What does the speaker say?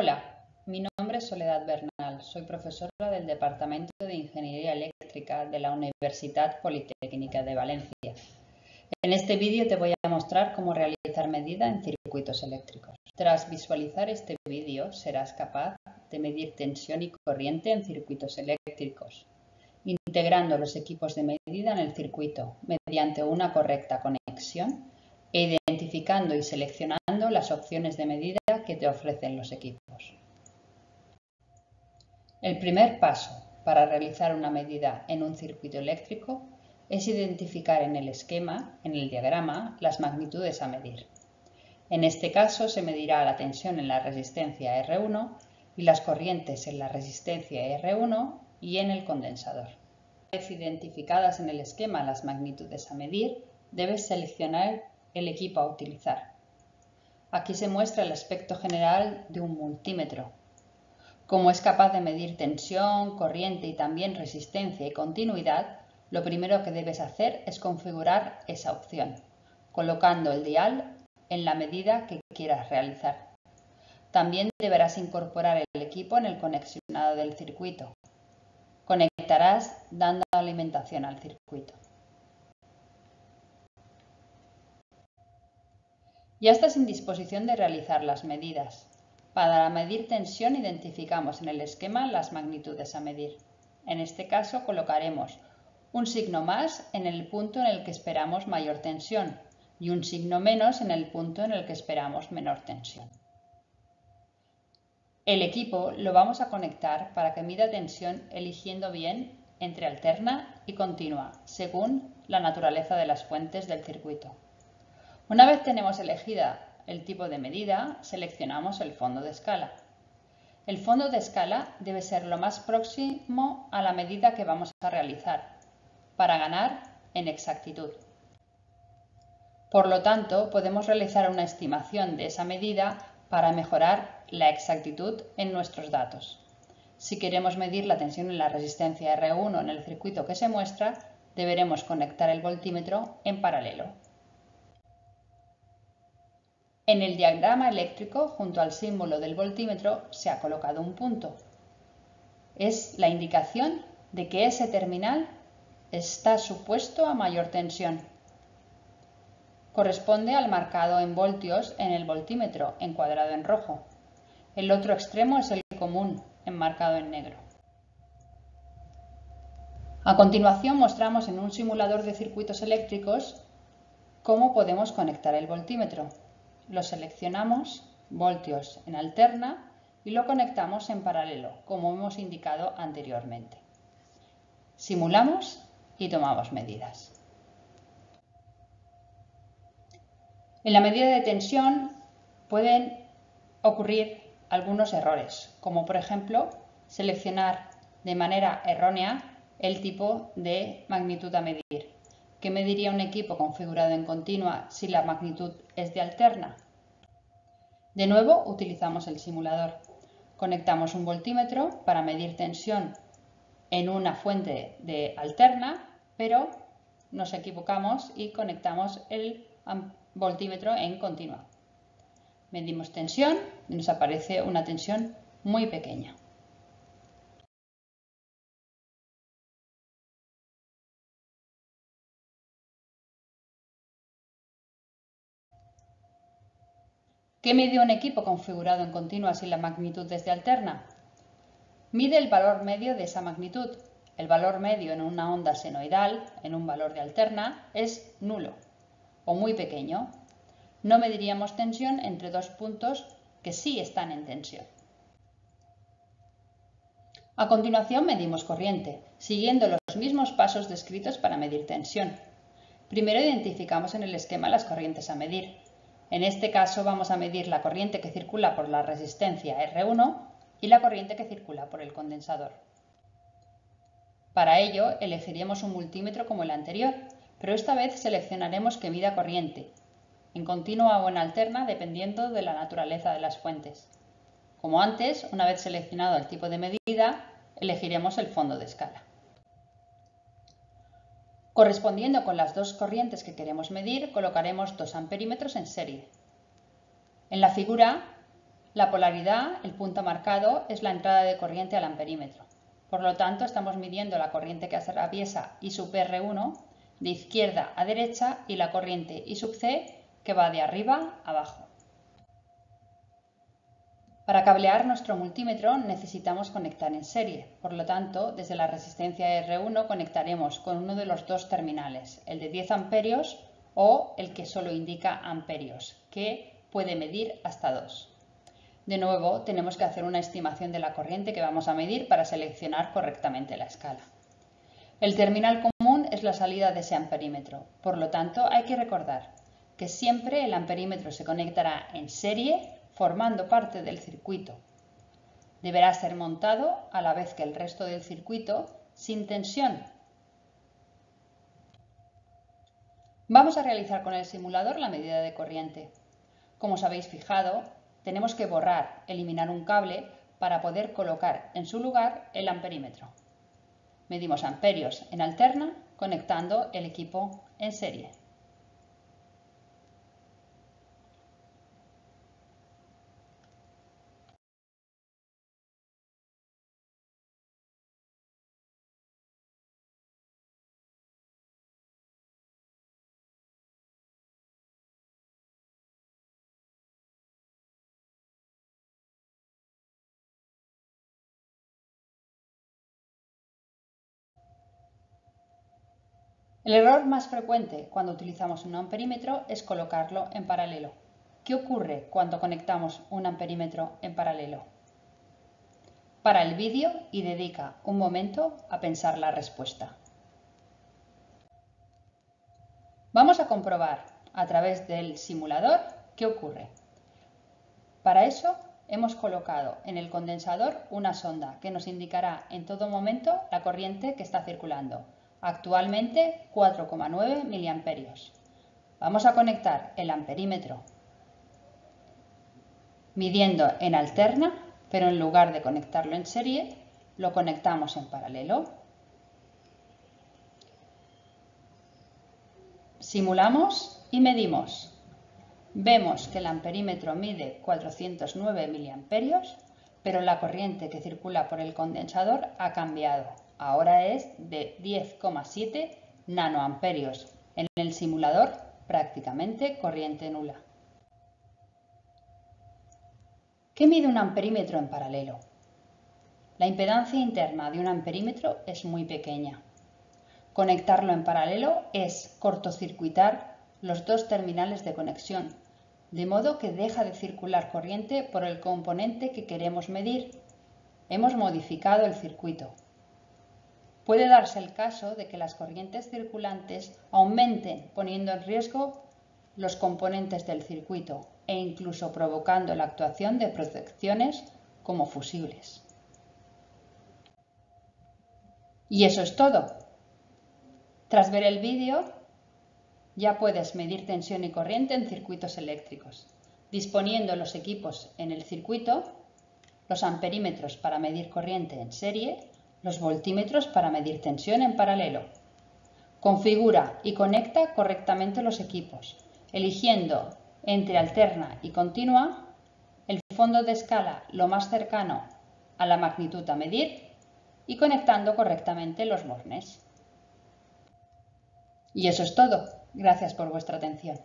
Hola, mi nombre es Soledad Bernal, soy profesora del Departamento de Ingeniería Eléctrica de la Universitat Politécnica de Valencia. En este vídeo te voy a mostrar cómo realizar medida en circuitos eléctricos. Tras visualizar este vídeo serás capaz de medir tensión y corriente en circuitos eléctricos, integrando los equipos de medida en el circuito mediante una correcta conexión e identificando y seleccionando las opciones de medida que te ofrecen los equipos. El primer paso para realizar una medida en un circuito eléctrico es identificar en el esquema, en el diagrama, las magnitudes a medir. En este caso se medirá la tensión en la resistencia R1 y las corrientes en la resistencia R1 y en el condensador. Una vez identificadas en el esquema las magnitudes a medir, debes seleccionar el equipo a utilizar. Aquí se muestra el aspecto general de un multímetro. Como es capaz de medir tensión, corriente y también resistencia y continuidad, lo primero que debes hacer es configurar esa opción, colocando el dial en la medida que quieras realizar. También deberás incorporar el equipo en el conexionado del circuito. Conectarás dando alimentación al circuito. Ya estás en disposición de realizar las medidas. Para medir tensión identificamos en el esquema las magnitudes a medir. En este caso colocaremos un signo más en el punto en el que esperamos mayor tensión y un signo menos en el punto en el que esperamos menor tensión. El equipo lo vamos a conectar para que mida tensión eligiendo bien entre alterna y continua, según la naturaleza de las fuentes del circuito. Una vez tenemos elegida el tipo de medida, seleccionamos el fondo de escala. El fondo de escala debe ser lo más próximo a la medida que vamos a realizar, para ganar en exactitud. Por lo tanto, podemos realizar una estimación de esa medida para mejorar la exactitud en nuestros datos. Si queremos medir la tensión en la resistencia R1 en el circuito que se muestra, deberemos conectar el voltímetro en paralelo. En el diagrama eléctrico, junto al símbolo del voltímetro, se ha colocado un punto. Es la indicación de que ese terminal está supuesto a mayor tensión. Corresponde al marcado en voltios en el voltímetro, encuadrado en rojo. El otro extremo es el común, enmarcado en negro. A continuación mostramos en un simulador de circuitos eléctricos cómo podemos conectar el voltímetro. Lo seleccionamos, voltios en alterna, y lo conectamos en paralelo, como hemos indicado anteriormente. Simulamos y tomamos medidas. En la medida de tensión pueden ocurrir algunos errores, como por ejemplo seleccionar de manera errónea el tipo de magnitud a medir. ¿Qué mediría un equipo configurado en continua si la magnitud es de alterna? De nuevo utilizamos el simulador. Conectamos un voltímetro para medir tensión en una fuente de alterna, pero nos equivocamos y conectamos el voltímetro en continua. Medimos tensión y nos aparece una tensión muy pequeña. ¿Qué mide un equipo configurado en continua si la magnitud es de alterna? Mide el valor medio de esa magnitud. El valor medio en una onda senoidal, en un valor de alterna, es nulo o muy pequeño. No mediríamos tensión entre dos puntos que sí están en tensión. A continuación medimos corriente, siguiendo los mismos pasos descritos para medir tensión. Primero identificamos en el esquema las corrientes a medir. En este caso vamos a medir la corriente que circula por la resistencia R1 y la corriente que circula por el condensador. Para ello elegiremos un multímetro como el anterior, pero esta vez seleccionaremos que mida corriente, en continua o en alterna dependiendo de la naturaleza de las fuentes. Como antes, una vez seleccionado el tipo de medida, elegiremos el fondo de escala. Correspondiendo con las dos corrientes que queremos medir, colocaremos 2 amperímetros en serie. En la figura La polaridad, el punto marcado, es la entrada de corriente al amperímetro. Por lo tanto, estamos midiendo la corriente que atraviesa I sub R1 de izquierda a derecha y la corriente I sub C que va de arriba a abajo. Para cablear nuestro multímetro necesitamos conectar en serie, por lo tanto, desde la resistencia R1 conectaremos con uno de los dos terminales, el de 10 amperios o el que solo indica amperios, que puede medir hasta 2. De nuevo, tenemos que hacer una estimación de la corriente que vamos a medir para seleccionar correctamente la escala. El terminal común es la salida de ese amperímetro, por lo tanto, hay que recordar que siempre el amperímetro se conectará en serie formando parte del circuito. Deberá ser montado a la vez que el resto del circuito sin tensión. Vamos a realizar con el simulador la medida de corriente. Como os habéis fijado, tenemos que eliminar un cable para poder colocar en su lugar el amperímetro. Medimos amperios en alterna conectando el equipo en serie. El error más frecuente cuando utilizamos un amperímetro es colocarlo en paralelo. ¿Qué ocurre cuando conectamos un amperímetro en paralelo? Para el vídeo y dedica un momento a pensar la respuesta. Vamos a comprobar a través del simulador qué ocurre. Para eso hemos colocado en el condensador una sonda que nos indicará en todo momento la corriente que está circulando. Actualmente 4,9 miliamperios. Vamos a conectar el amperímetro midiendo en alterna, pero en lugar de conectarlo en serie, lo conectamos en paralelo. Simulamos y medimos. Vemos que el amperímetro mide 409 miliamperios, pero la corriente que circula por el condensador ha cambiado. Ahora es de 10,7 nanoamperios. En el simulador, prácticamente corriente nula. ¿Qué mide un amperímetro en paralelo? La impedancia interna de un amperímetro es muy pequeña. Conectarlo en paralelo es cortocircuitar los dos terminales de conexión, de modo que deja de circular corriente por el componente que queremos medir. Hemos modificado el circuito. Puede darse el caso de que las corrientes circulantes aumenten poniendo en riesgo los componentes del circuito e incluso provocando la actuación de protecciones como fusibles. Y eso es todo. Tras ver el vídeo, ya puedes medir tensión y corriente en circuitos eléctricos, disponiendo los equipos en el circuito, los amperímetros para medir corriente en serie, los voltímetros para medir tensión en paralelo. Configura y conecta correctamente los equipos, eligiendo entre alterna y continua, el fondo de escala lo más cercano a la magnitud a medir y conectando correctamente los bornes. Y eso es todo. Gracias por vuestra atención.